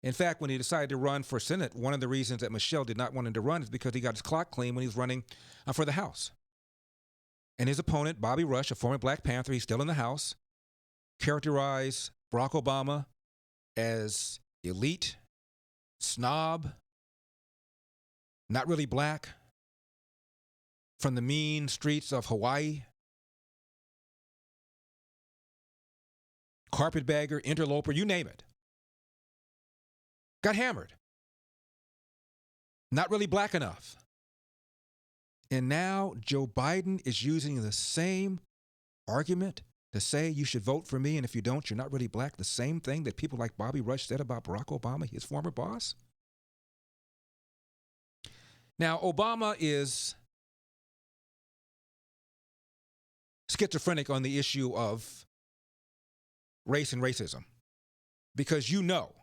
In fact, when he decided to run for Senate, one of the reasons that Michelle did not want him to run is because he got his clock clean when he was running for the House. And his opponent, Bobby Rush, a former Black Panther, he's still in the House, characterized Barack Obama as elite, snob, not really black, from the mean streets of Hawaii, carpetbagger, interloper, you name it. Got hammered. Not really black enough. And now Joe Biden is using the same argument to say you should vote for me, and if you don't, you're not really black. The same thing that people like Bobby Rush said about Barack Obama, his former boss. Now, Obama is schizophrenic on the issue of race and racism, because you know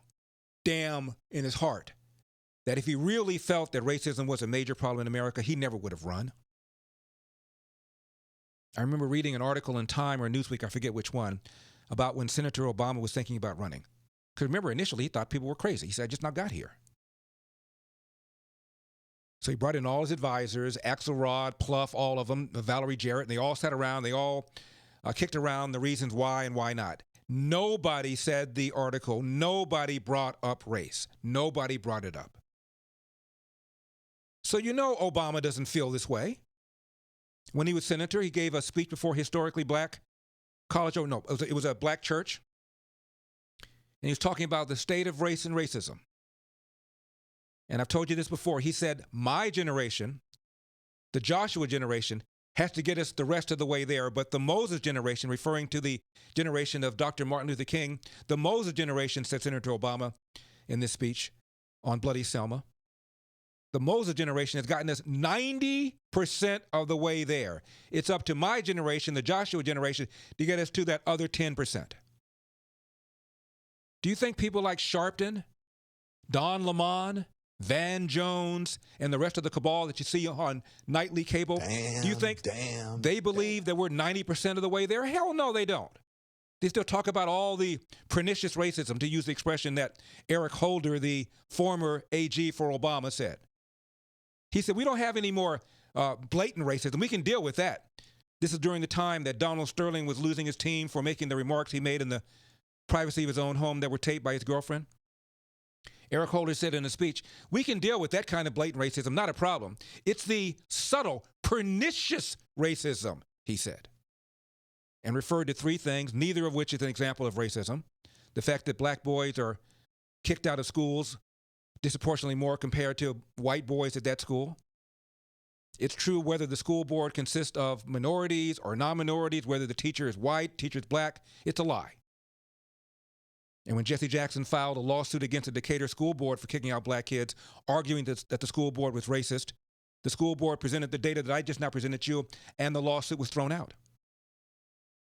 damn in his heart that if he really felt that racism was a major problem in America, he never would have run. I remember reading an article in Time or Newsweek, I forget which one, about when Senator Obama was thinking about running. Because remember, initially he thought people were crazy. He said, I just not got here. So he brought in all his advisors, Axelrod, Pluff, all of them, Valerie Jarrett, and they all sat around, they all kicked around the reasons why and why not. Nobody said the article, nobody brought up race. Nobody brought it up. So you know Obama doesn't feel this way. When he was senator, he gave a speech before historically black college, it was a black church. And he was talking about the state of race and racism. And I've told you this before. He said, my generation, the Joshua generation, has to get us the rest of the way there. But the Moses generation, referring to the generation of Dr. Martin Luther King, the Moses generation, said Senator Obama in this speech on Bloody Selma, the Moses generation has gotten us 90% of the way there. It's up to my generation, the Joshua generation, to get us to that other 10%. Do you think people like Sharpton, Don Lemon, Van Jones, and the rest of the cabal that you see on nightly cable, do you think they believe that we're 90% of the way there? Hell no, they don't. They still talk about all the pernicious racism, to use the expression that Eric Holder, the former AG for Obama, said. He said, we don't have any more blatant racism. We can deal with that. This is during the time that Donald Sterling was losing his team for making the remarks he made in the privacy of his own home that were taped by his girlfriend. Eric Holder said in a speech, we can deal with that kind of blatant racism, not a problem. It's the subtle, pernicious racism, he said, and referred to three things, neither of which is an example of racism. The fact that black boys are kicked out of schools disproportionately more compared to white boys at that school. It's true whether the school board consists of minorities or non-minorities, whether the teacher is white, teacher is black, it's a lie. And when Jesse Jackson filed a lawsuit against the Decatur School Board for kicking out black kids, arguing that the school board was racist, the school board presented the data that I just now presented to you, and the lawsuit was thrown out.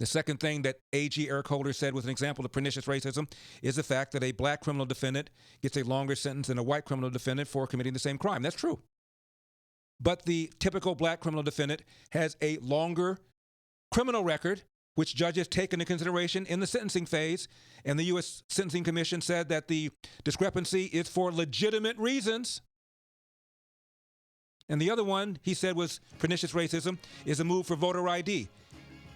The second thing that AG Eric Holder said was an example of pernicious racism is the fact that a black criminal defendant gets a longer sentence than a white criminal defendant for committing the same crime. That's true. But the typical black criminal defendant has a longer criminal record, which judges take into consideration in the sentencing phase. And the U.S. Sentencing Commission said that the discrepancy is for legitimate reasons. And the other one, he said, was pernicious racism, is a move for voter ID.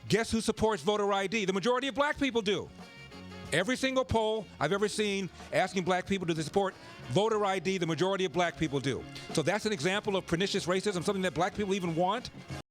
Guess who supports voter ID? The majority of black people do. Every single poll I've ever seen asking black people to support voter ID, the majority of black people do. So that's an example of pernicious racism, something that black people even want.